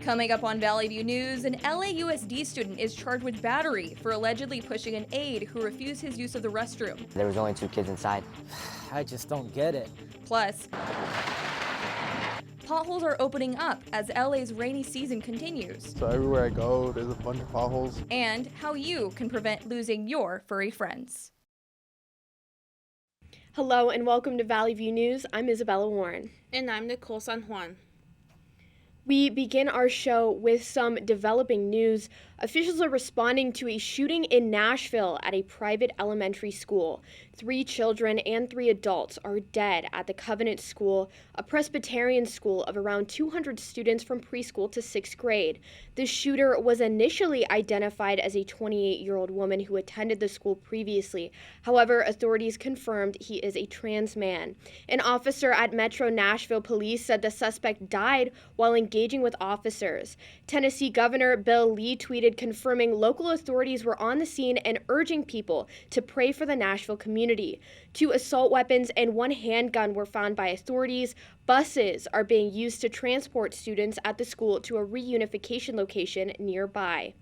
Coming up on Valley View News, an LAUSD student is charged with battery for allegedly pushing an aide who refused his use of the restroom. There was only 2 kids inside. I just don't get it. Plus, potholes are opening up as LA's rainy season continues. So everywhere I go, there's a bunch of potholes. And how you can prevent losing your furry friends. Hello and welcome to Valley View News. I'm Isabella Warren. And I'm Nicole San Juan. We begin our show with some developing news. Officials are responding to a shooting in Nashville at a private elementary school. 3 children and 3 adults are dead at the Covenant School, a Presbyterian school of around 200 students from preschool to 6th grade. The shooter was initially identified as a 28-year-old woman who attended the school previously. However, authorities confirmed he is a trans man. An officer at Metro Nashville Police said the suspect died while engaging with officers. Tennessee Governor Bill Lee tweeted confirming local authorities were on the scene and urging people to pray for the Nashville community. 2 assault weapons and 1 handgun were found by authorities. Buses are being used to transport students at the school to a reunification location nearby.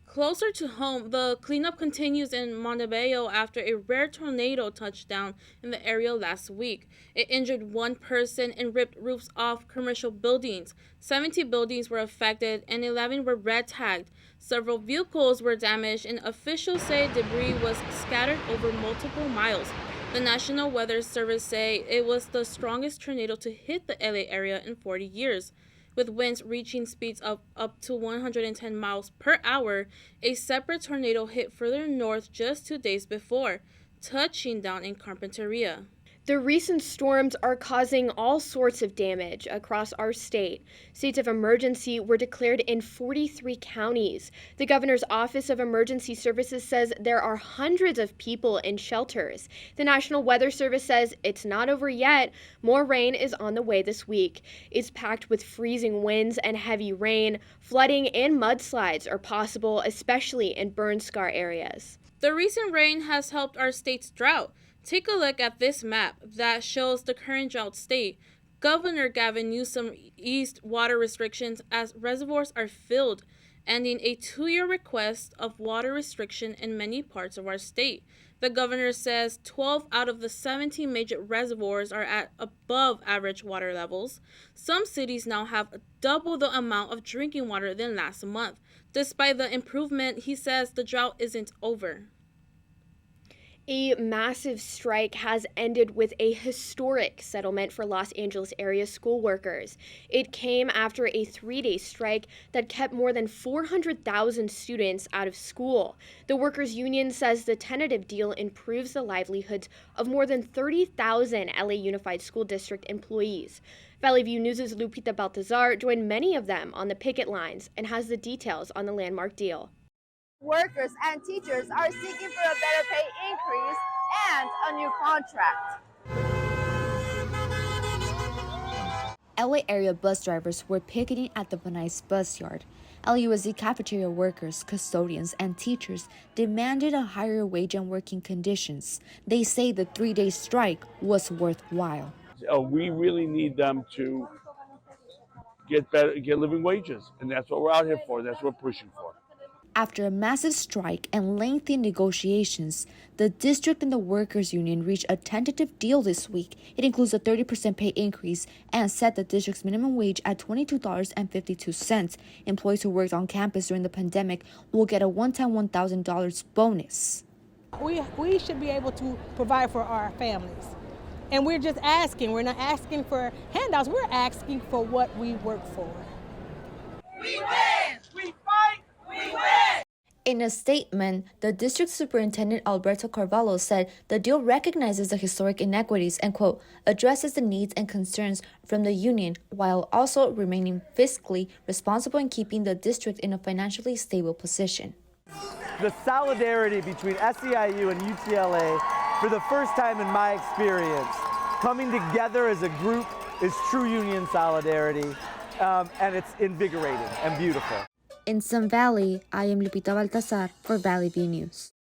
Closer to home, the cleanup continues in Montebello after a rare tornado touched down in the area last week. It injured 1 person and ripped roofs off commercial buildings. 70 buildings were affected and 11 were red tagged. Several vehicles were damaged and officials say debris was scattered over multiple miles. The National Weather Service say it was the strongest tornado to hit the LA area in 40 years. With winds reaching speeds of up to 110 miles per hour, a separate tornado hit further north just 2 days before, touching down in Carpinteria. The recent storms are causing all sorts of damage across our state. States of emergency were declared in 43 counties. The governor's Office of Emergency Services says there are hundreds of people in shelters. The National Weather Service says it's not over yet. More rain is on the way this week. It's packed with freezing winds and heavy rain. Flooding and mudslides are possible, especially in burn scar areas. The recent rain has helped our state's drought. Take a look at this map that shows the current drought state. Governor Gavin Newsom eased water restrictions as reservoirs are filled, ending a 2-year request of water restriction in many parts of our state. The governor says 12 out of the 17 major reservoirs are at above average water levels. Some cities now have double the amount of drinking water than last month. Despite the improvement, he says the drought isn't over. A massive strike has ended with a historic settlement for Los Angeles area school workers. It came after a 3-day strike that kept more than 400,000 students out of school. The workers' union says the tentative deal improves the livelihoods of more than 30,000 LA Unified School District employees. Valley View News' Lupita Baltazar joined many of them on the picket lines and has the details on the landmark deal. Workers and teachers are seeking for a better pay increase and a new contract. LA area bus drivers were picketing at the Bonais bus yard. LUSD cafeteria workers, custodians, and teachers demanded a higher wage and working conditions. They say the 3-day strike was worthwhile. We really need them to get living wages, and that's what we're out here for. That's what we're pushing for. After a massive strike and lengthy negotiations, the district and the workers' union reached a tentative deal this week. It includes a 30% pay increase and set the district's minimum wage at $22.52. Employees who worked on campus during the pandemic will get a one-time $1,000 bonus. We should be able to provide for our families. And we're just asking. We're not asking for handouts. We're asking for what we work for. We win! We fight! We win! In a statement, the district superintendent Alberto Carvalho said the deal recognizes the historic inequities and, quote, addresses the needs and concerns from the union while also remaining fiscally responsible and keeping the district in a financially stable position. The solidarity between SEIU and UTLA, for the first time in my experience, coming together as a group is true union solidarity, and it's invigorating and beautiful. In Sun Valley, I am Lupita Baltazar for Valley View News.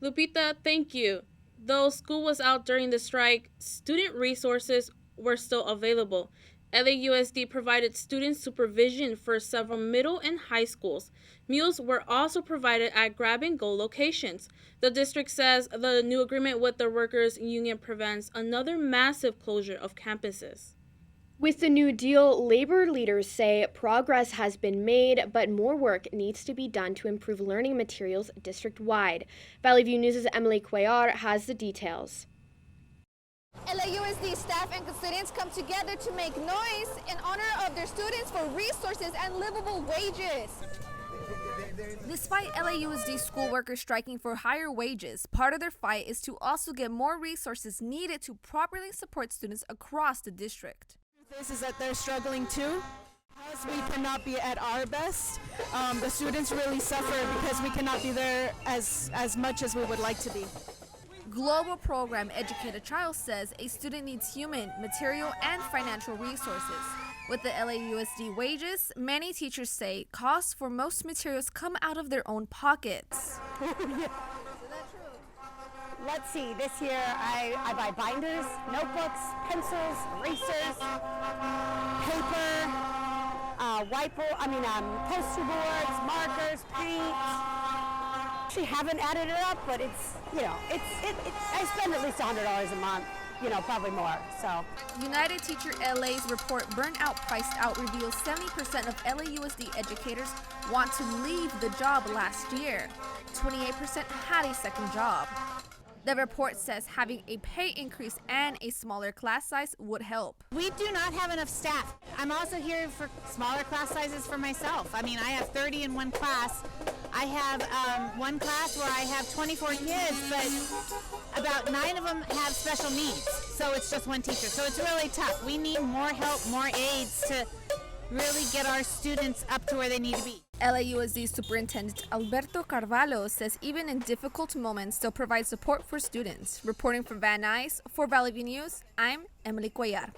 Lupita, thank you. Though school was out during the strike, student resources were still available. LAUSD provided student supervision for several middle and high schools. Meals were also provided at grab-and-go locations. The district says the new agreement with the workers' union prevents another massive closure of campuses. With the new deal, labor leaders say progress has been made, but more work needs to be done to improve learning materials district-wide. Valley View News' Emelie Cuellar has the details. LAUSD staff and custodians come together to make noise in honor of their students for resources and livable wages. Despite LAUSD school workers striking for higher wages, part of their fight is to also get more resources needed to properly support students across the district. This is that they're struggling too. Because we cannot be at our best, the students really suffer because we cannot be there as much as we would like to be. Global program Educate a Child says a student needs human, material, and financial resources. With the LAUSD wages, many teachers say costs for most materials come out of their own pockets. Let's see, this year I buy binders, notebooks, pencils, erasers, paper, poster boards, markers, paint. Actually haven't added it up, but it's I spend at least $100 a month, probably more, so. United Teacher LA's report Burnout Priced Out reveals 70% of LAUSD educators want to leave the job last year. 28% had a second job. The report says having a pay increase and a smaller class size would help. We do not have enough staff. I'm also here for smaller class sizes for myself. I mean, I have 30 in one class. I have one class where I have 24 kids, but about 9 of them have special needs. So it's just one teacher. So it's really tough. We need more help, more aides to really get our students up to where they need to be. LAUSD Superintendent Alberto Carvalho says even in difficult moments, they'll provide support for students. Reporting from Van Nuys for Valley View News, I'm Emelie Cuellar.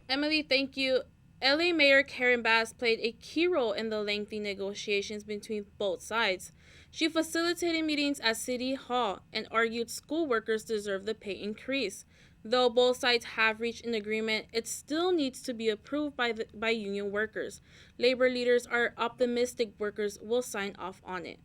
Emelie, thank you. LA Mayor Karen Bass played a key role in the lengthy negotiations between both sides. She facilitated meetings at City Hall and argued school workers deserve the pay increase. Though both sides have reached an agreement, it still needs to be approved by union workers. Labor leaders are optimistic workers will sign off on it.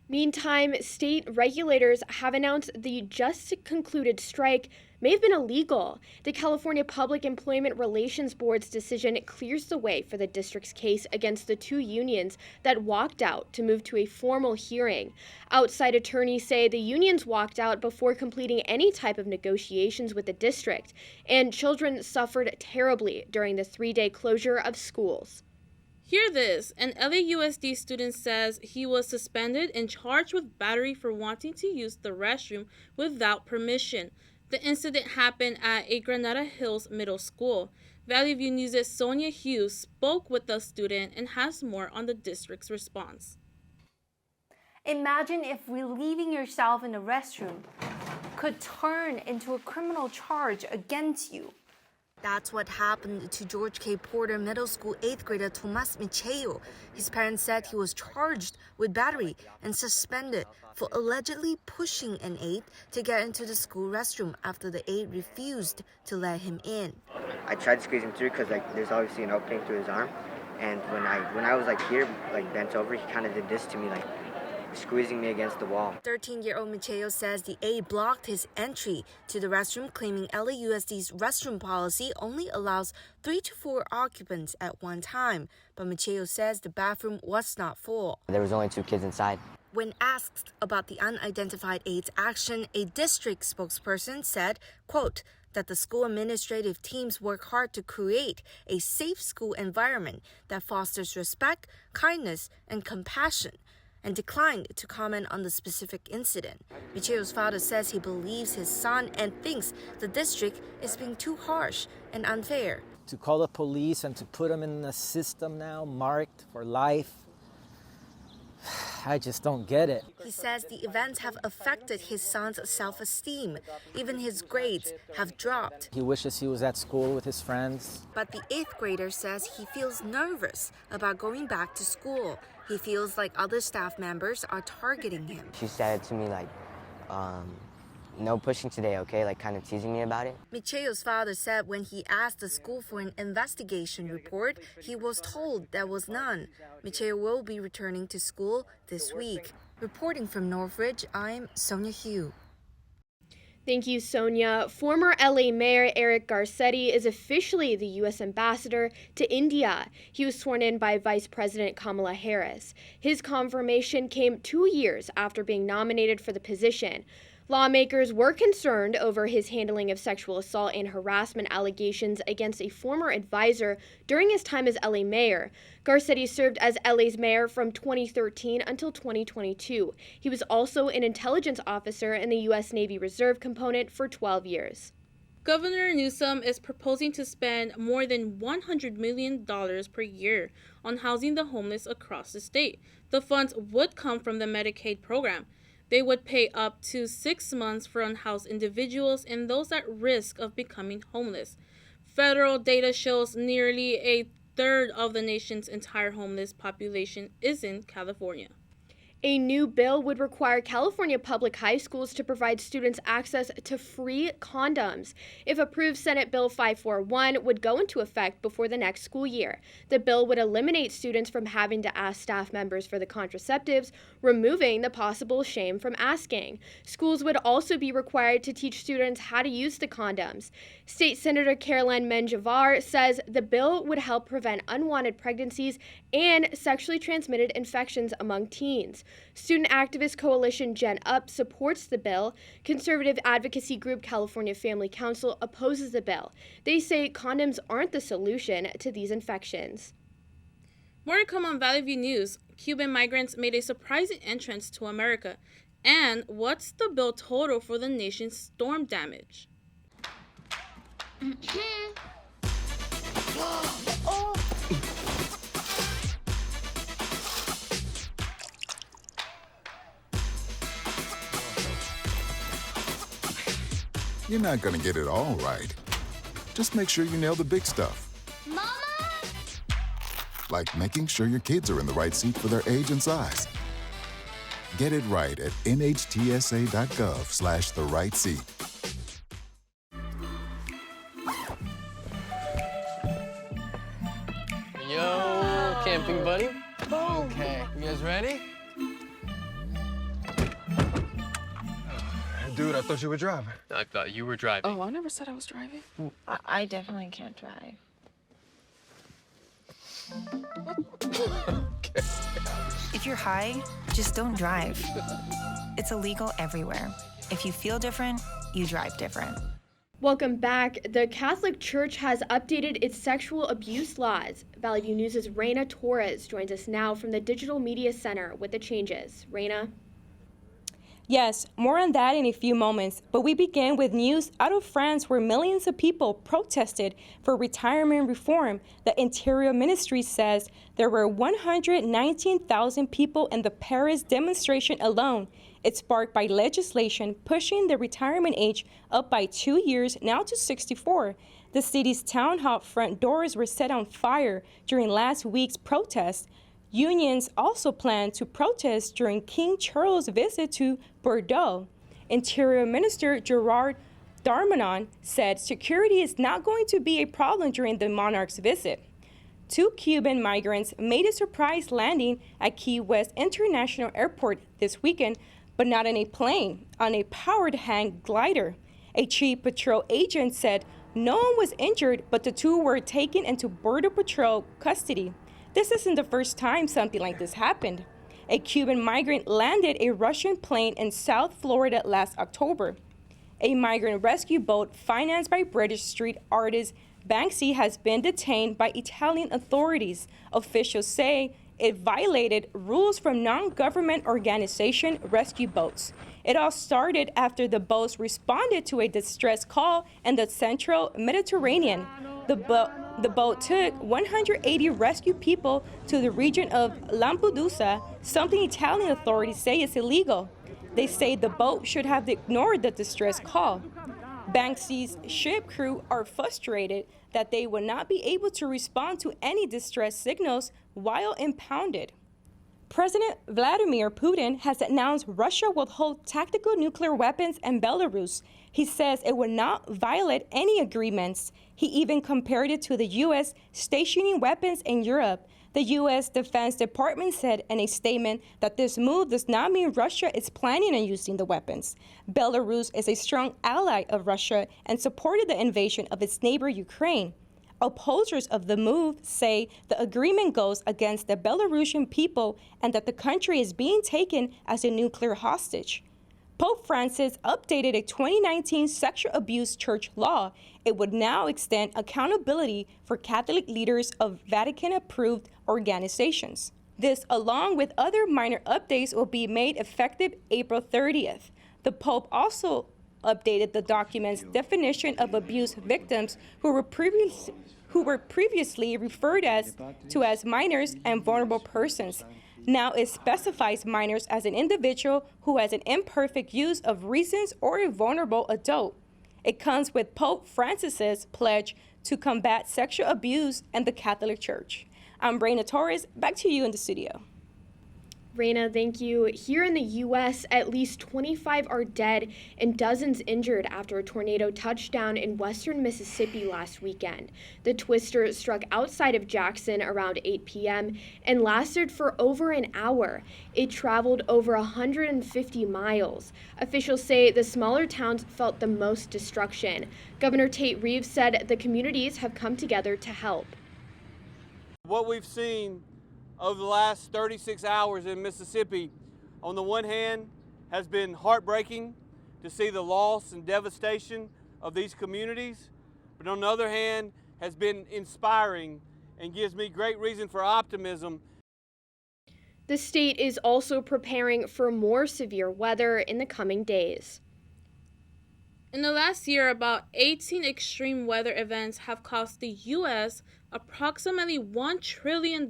Meantime, state regulators have announced the just concluded strike may have been illegal. The California Public Employment Relations Board's decision clears the way for the district's case against the two unions that walked out to move to a formal hearing. Outside attorneys say the unions walked out before completing any type of negotiations with the district, and children suffered terribly during the 3-day closure of schools. Hear this, an LAUSD student says he was suspended and charged with battery for wanting to use the restroom without permission. The incident happened at a Granada Hills middle school. Valley View News' Sonia Hughes spoke with the student and has more on the district's response. Imagine if relieving yourself in the restroom could turn into a criminal charge against you. That's what happened to George K. Porter Middle School 8th grader Tomas Micheo. His parents said he was charged with battery and suspended for allegedly pushing an aide to get into the school restroom after the aide refused to let him in. I tried to squeeze him through because there's obviously an opening through his arm, and when I was here, bent over, he kind of did this to me, squeezing me against the wall. 13-year-old Micheo says the aide blocked his entry to the restroom, claiming LAUSD's restroom policy only allows 3 to 4 occupants at one time. But Micheo says the bathroom was not full. There was only 2 kids inside. When asked about the unidentified aide's action, a district spokesperson said, quote, that the school administrative teams work hard to create a safe school environment that fosters respect, kindness, and compassion, and declined to comment on the specific incident. Micheo's father says he believes his son and thinks the district is being too harsh and unfair. To call the police and to put them in the system now, marked for life, I just don't get it. He says the events have affected his son's self-esteem. Even his grades have dropped. He wishes he was at school with his friends. But the 8th grader says he feels nervous about going back to school. He feels like other staff members are targeting him. She said to me no pushing today, okay? Like kind of teasing me about it. Micheo's father said when he asked the school for an investigation report, he was told there was none. Micheo will be returning to school this week. Reporting from Northridge, I'm Sonia Hugh. Thank you, Sonia. Former LA Mayor Eric Garcetti is officially the U.S. ambassador to India. He was sworn in by Vice President Kamala Harris. His confirmation came 2 years after being nominated for the position. Lawmakers were concerned over his handling of sexual assault and harassment allegations against a former advisor during his time as LA mayor. Garcetti served as LA's mayor from 2013 until 2022. He was also an intelligence officer in the U.S. Navy Reserve component for 12 years. Governor Newsom is proposing to spend more than $100 million per year on housing the homeless across the state. The funds would come from the Medicaid program. They would pay up to 6 months for unhoused individuals and those at risk of becoming homeless. Federal data shows nearly a third of the nation's entire homeless population is in California. A new bill would require California public high schools to provide students access to free condoms. If approved, Senate Bill 541 would go into effect before the next school year. The bill would eliminate students from having to ask staff members for the contraceptives, removing the possible shame from asking. Schools would also be required to teach students how to use the condoms. State Senator Caroline Menjivar says the bill would help prevent unwanted pregnancies and sexually transmitted infections among teens. Student activist coalition Gen Up supports the bill. Conservative advocacy group California Family Council opposes the bill. They say condoms aren't the solution to these infections. More to come on Valley View News. Cuban migrants made a surprising entrance to America. And what's the bill total for the nation's storm damage? You're not gonna get it all right. Just make sure you nail the big stuff. Mama! Like making sure your kids are in the right seat for their age and size. Get it right at nhtsa.gov/the-right-seat. Yo, camping buddy. Okay, you guys ready? Dude, I thought you were driving. I thought you were driving. Oh, I never said I was driving. I definitely can't drive. Okay. If you're high, just don't drive. It's illegal everywhere. If you feel different, you drive different. Welcome back. The Catholic Church has updated its sexual abuse laws. Valley View News' Reyna Torres joins us now from the Digital Media Center with the changes. Reyna? Yes, more on that in a few moments, but we begin with news out of France where millions of people protested for retirement reform. The Interior Ministry says there were 119,000 people in the Paris demonstration alone. It's sparked by legislation pushing the retirement age up by 2 years, now to 64. The city's town hall front doors were set on fire during last week's protest. Unions also plan to protest during King Charles' visit to Bordeaux. Interior Minister Gerard Darmanin said security is not going to be a problem during the monarch's visit. 2 Cuban migrants made a surprise landing at Key West International Airport this weekend, but not in a plane, on a powered hang glider. A chief patrol agent said no one was injured, but the 2 were taken into Border Patrol custody. This isn't the first time something like this happened. A Cuban migrant landed a Russian plane in South Florida last October. A migrant rescue boat financed by British street artist Banksy has been detained by Italian authorities. Officials say it violated rules from non-government organization rescue boats. It all started after the boats responded to a distress call in the central Mediterranean. The boat took 180 rescue people to the region of Lampedusa, something Italian authorities say is illegal. They say the boat should have ignored the distress call. Banksy's ship crew are frustrated that they will not be able to respond to any distress signals while impounded. President Vladimir Putin has announced Russia will hold tactical nuclear weapons in Belarus. He says it will not violate any agreements. He even compared it to the U.S. stationing weapons in Europe. The U.S. Defense Department said in a statement that this move does not mean Russia is planning on using the weapons. Belarus is a strong ally of Russia and supported the invasion of its neighbor Ukraine. Opposers of the move say the agreement goes against the Belarusian people and that the country is being taken as a nuclear hostage. Pope Francis updated a 2019 sexual abuse church law. It would now extend accountability for Catholic leaders of Vatican-approved organizations. This, along with other minor updates, will be made effective April 30th. The Pope also updated the document's definition of abuse victims who were previously referred to as minors and vulnerable persons. Now it specifies minors as an individual who has an imperfect use of reasons or a vulnerable adult. It comes with Pope Francis's pledge to combat sexual abuse in the Catholic Church. I'm Reyna Torres. Back to you in the studio. Reyna, thank you. Here in the U.S., at least 25 are dead and dozens injured after a tornado touched down in western Mississippi last weekend. The twister struck outside of Jackson around 8 p.m. and lasted for over an hour. It traveled over 150 miles. Officials say the smaller towns felt the most destruction. Governor Tate Reeves said the communities have come together to help. What we've seen over the last 36 hours in Mississippi, on the one hand, has been heartbreaking to see the loss and devastation of these communities, but on the other hand, has been inspiring and gives me great reason for optimism. The state is also preparing for more severe weather in the coming days. In the last year, about 18 extreme weather events have cost the U.S. approximately $1 trillion.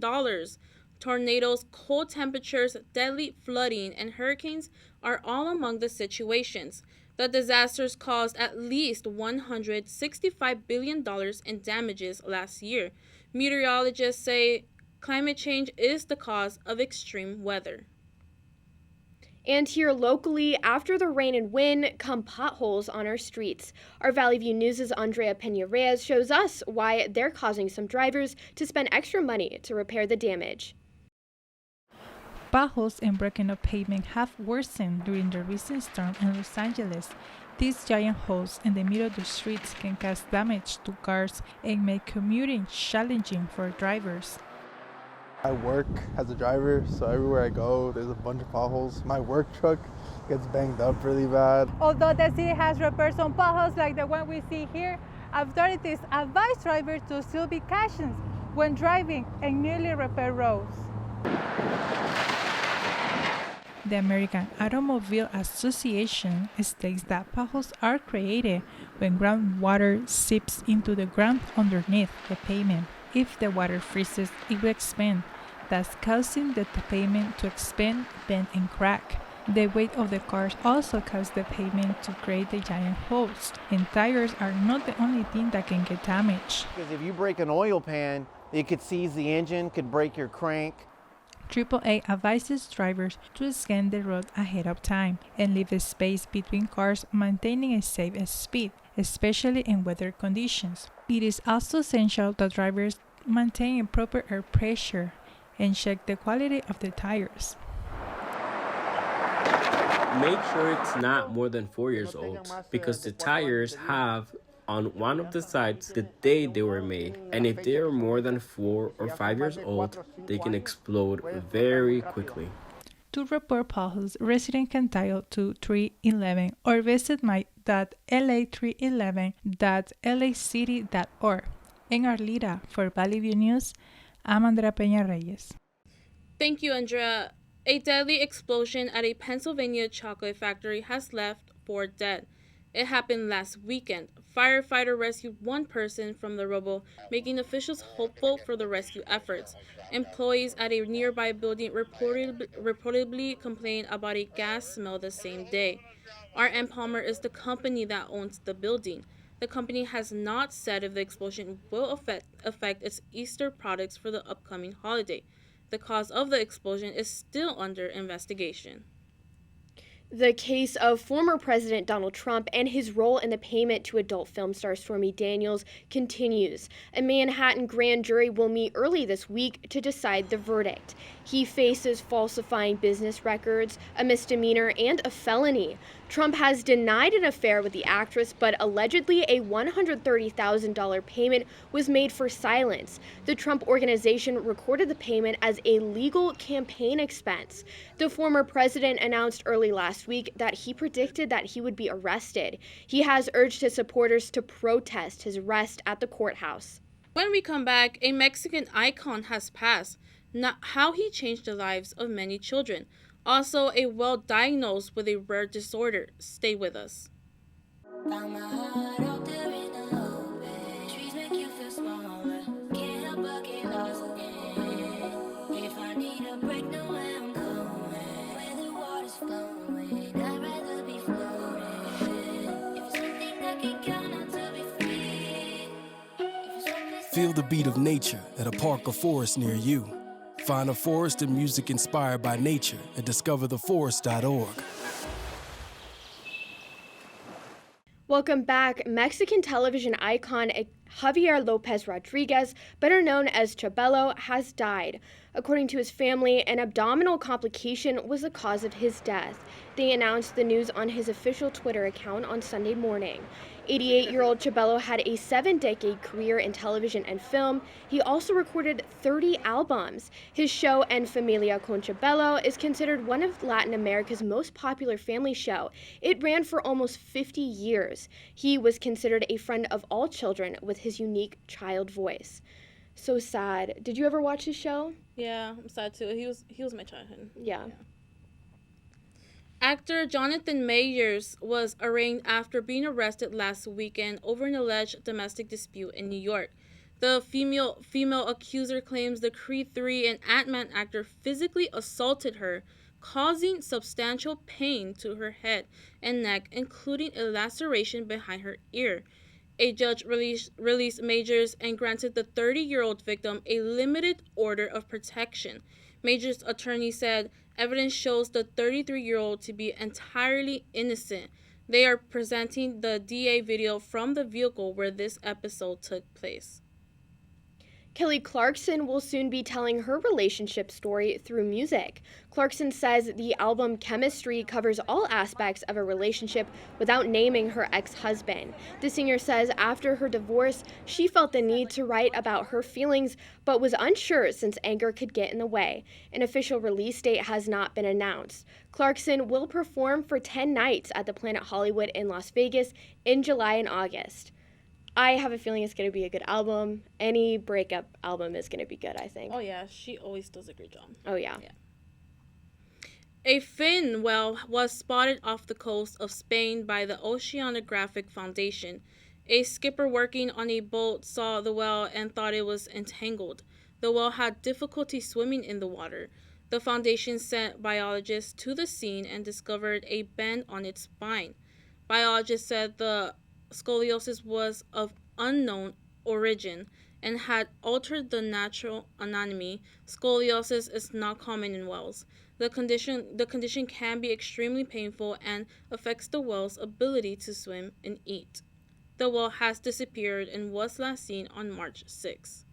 Tornadoes, cold temperatures, deadly flooding, and hurricanes are all among the situations. The disasters caused at least $165 billion in damages last year. Meteorologists say climate change is the cause of extreme weather. And here locally, after the rain and wind, come potholes on our streets. Our Valley View News' Andrea Pena-Reyes shows us why they're causing some drivers to spend extra money to repair the damage. Potholes and breaking up pavement have worsened during the recent storm in Los Angeles. These giant holes in the middle of the streets can cause damage to cars and make commuting challenging for drivers. I work as a driver, so everywhere I go, there's a bunch of potholes. My work truck gets banged up really bad. Although the city has repaired some potholes like the one we see here, authorities advise drivers to still be cautious when driving in newly repaired roads. The American Automobile Association states that potholes are created when groundwater seeps into the ground underneath the pavement. If the water freezes, it will expand, thus causing the pavement to expand, bend, and crack. The weight of the cars also causes the pavement to create the giant holes, and tires are not the only thing that can get damaged. Because if you break an oil pan, it could seize the engine, could break your crank. AAA advises drivers to scan the road ahead of time and leave a space between cars, maintaining a safe speed, especially in weather conditions. It is also essential that drivers maintain proper air pressure and check the quality of the tires. Make sure it's not more than 4 years old, because the tires have on one of the sides the day they were made, and if they are more than 4 or 5 years old, they can explode very quickly. To report potholes, residents can dial 2311 or visit my.la311.lacity.org. In Arleta, for Valley View News, I'm Andrea Peña-Reyes. Thank you, Andrea. A deadly explosion at a Pennsylvania chocolate factory has left 4 dead. It happened last weekend. Firefighter rescued 1 person from the rubble, making officials hopeful for the rescue efforts. Employees at a nearby building reportedly complained about a gas smell the same day. R.M. Palmer is the company that owns the building. The company has not said if the explosion will affect its Easter products for the upcoming holiday. The cause of the explosion is still under investigation. The case of former President Donald Trump and his role in the payment to adult film star Stormy Daniels continues. A Manhattan grand jury will meet early this week to decide the verdict. He faces falsifying business records, a misdemeanor, and a felony. Trump has denied an affair with the actress, but allegedly a $130,000 payment was made for silence. The Trump Organization recorded the payment as a legal campaign expense. The former president announced early last week that he predicted that he would be arrested. He has urged his supporters to protest his arrest at the courthouse. When we come back, a Mexican icon has passed. Not how he changed the lives of many children. Also, a well diagnosed with a rare disorder. Stay with us. Feel the beat of nature at a park or forest near you. Find a forest and music inspired by nature at discovertheforest.org. Welcome back. Mexican television icon Javier Lopez Rodriguez, better known as Chabelo, has died. According to his family, an abdominal complication was the cause of his death. They announced the news on his official Twitter account on Sunday morning. 88-year-old Chabelo had a 7-decade career in television and film. He also recorded 30 albums. His show En Familia con Chabelo is considered one of Latin America's most popular family show. It ran for almost 50 years. He was considered a friend of all children with his unique child voice. So sad. Did you ever watch his show? Yeah, I'm sad too. He was my childhood. Yeah. Actor Jonathan Majors was arraigned after being arrested last weekend over an alleged domestic dispute in New York. The female accuser claims the Creed 3 and Ant-Man actor physically assaulted her, causing substantial pain to her head and neck, including a laceration behind her ear. A judge released Majors and granted the 30-year-old victim a limited order of protection. Majors' attorney said evidence shows the 33-year-old to be entirely innocent. They are presenting the DA video from the vehicle where this episode took place. Kelly Clarkson will soon be telling her relationship story through music. Clarkson says the album Chemistry covers all aspects of a relationship without naming her ex-husband. The singer says after her divorce, she felt the need to write about her feelings, but was unsure since anger could get in the way. An official release date has not been announced. Clarkson will perform for 10 nights at the Planet Hollywood in Las Vegas in July and August. I have a feeling it's going to be a good album. Any breakup album is going to be good, I think. Oh, yeah. She always does a great job. Oh, yeah. A fin whale was spotted off the coast of Spain by the Oceanographic Foundation. A skipper working on a boat saw the whale and thought it was entangled. The whale had difficulty swimming in the water. The foundation sent biologists to the scene and discovered a bend on its spine. Biologists said the scoliosis was of unknown origin and had altered the natural anatomy. Scoliosis is not common in whales. The condition can be extremely painful and affects the whale's ability to swim and eat. The whale has disappeared and was last seen on March 6.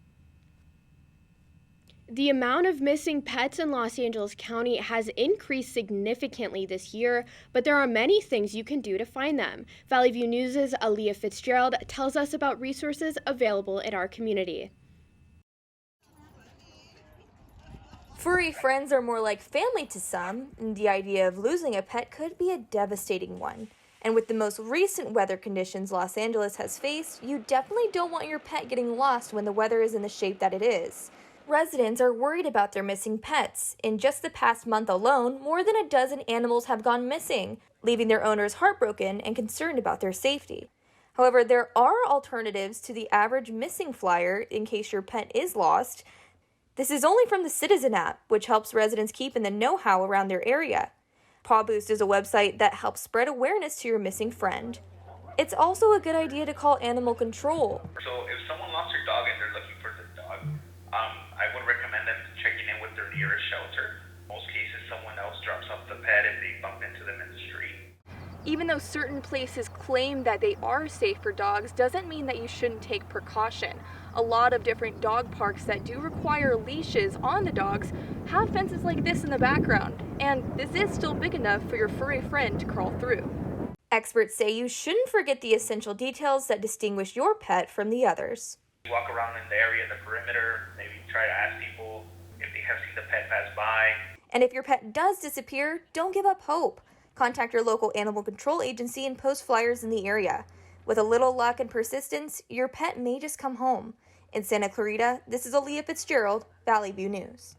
The amount of missing pets in Los Angeles County has increased significantly this year, but there are many things you can do to find them. Valley View News' Aaliyah Fitzgerald tells us about resources available in our community. Furry friends are more like family to some, and the idea of losing a pet could be a devastating one. And with the most recent weather conditions Los Angeles has faced, you definitely don't want your pet getting lost when the weather is in the shape that it is. Residents are worried about their missing pets. In just the past month alone, more than a dozen animals have gone missing, leaving their owners heartbroken and concerned about their safety. However, there are alternatives to the average missing flyer in case your pet is lost. This is only from the Citizen app, which helps residents keep in the know-how around their area. Paw Boost is a website that helps spread awareness to your missing friend. It's also a good idea to call animal control. So if someone lost their dog and they're looking for the dog, I would recommend them checking in with their near a shelter. Most cases, someone else drops off the pet if they bump into them in the street. Even though certain places claim that they are safe for dogs, doesn't mean that you shouldn't take precaution. A lot of different dog parks that do require leashes on the dogs have fences like this in the background, and this is still big enough for your furry friend to crawl through. Experts say you shouldn't forget the essential details that distinguish your pet from the others. Walk around in the area, the perimeter, maybe try to ask people if they have seen the pet pass by. And if your pet does disappear, don't give up hope. Contact your local animal control agency and post flyers in the area. With a little luck and persistence, your pet may just come home. In Santa Clarita, this is Aaliyah Fitzgerald, Valley View News.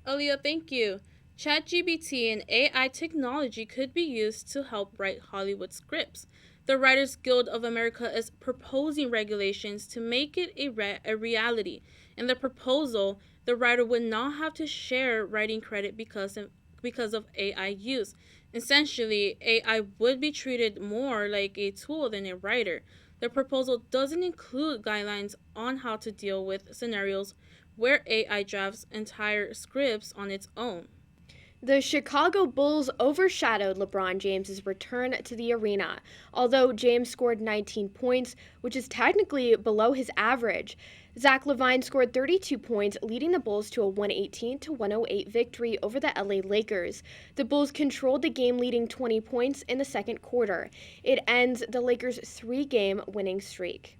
Aaliyah, thank you. ChatGPT and AI technology could be used to help write Hollywood scripts. The Writers Guild of America is proposing regulations to make it a reality. In the proposal, the writer would not have to share writing credit because of AI use. Essentially, AI would be treated more like a tool than a writer. The proposal doesn't include guidelines on how to deal with scenarios where AI drafts entire scripts on its own. The Chicago Bulls overshadowed LeBron James's return to the arena. Although James scored 19 points, which is technically below his average, Zach LaVine scored 32 points, leading the Bulls to a 118-108 victory over the LA Lakers. The Bulls controlled the game, leading 20 points in the second quarter. It ends the Lakers' 3-game winning streak.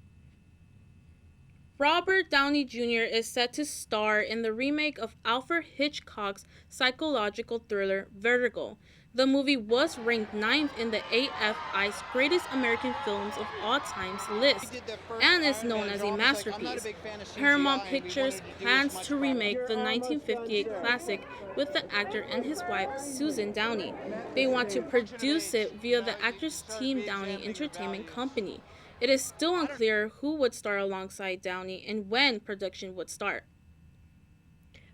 Robert Downey Jr. is set to star in the remake of Alfred Hitchcock's psychological thriller Vertigo. The movie was ranked 9th in the AFI's Greatest American Films of All Times list and is known as a masterpiece. Paramount Pictures plans to remake the 1958 classic with the actor and his wife, Susan Downey. They want to produce it via the actors' Team Downey Entertainment Company. It is still unclear who would star alongside Downey and when production would start.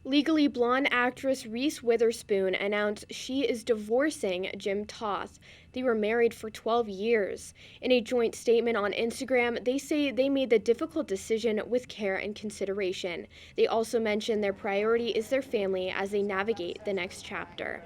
Legally Blonde actress Reese Witherspoon announced she is divorcing Jim Toth. They were married for 12 years. In a joint statement on Instagram, they say they made the difficult decision with care and consideration. They also mentioned their priority is their family as they navigate the next chapter.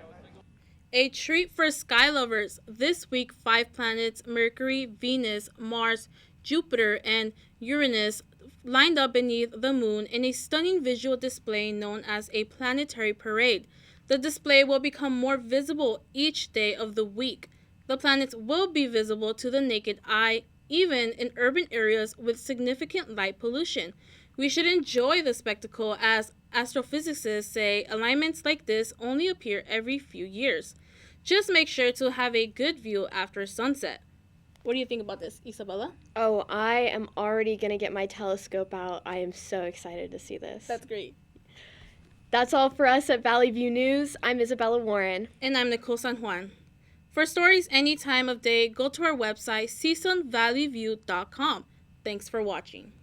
A treat for sky lovers. This week, 5 planets, Mercury, Venus, Mars, Jupiter, and Uranus, lined up beneath the moon in a stunning visual display known as a planetary parade. The display will become more visible each day of the week. The planets will be visible to the naked eye, even in urban areas with significant light pollution. We should enjoy the spectacle, as astrophysicists say alignments like this only appear every few years. Just make sure to have a good view after sunset. What do you think about this, Isabella? Oh, I am already going to get my telescope out. I am so excited to see this. That's great. That's all for us at Valley View News. I'm Isabella Warren. And I'm Nicole San Juan. For stories any time of day, go to our website, CSUNValleyView.com. Thanks for watching.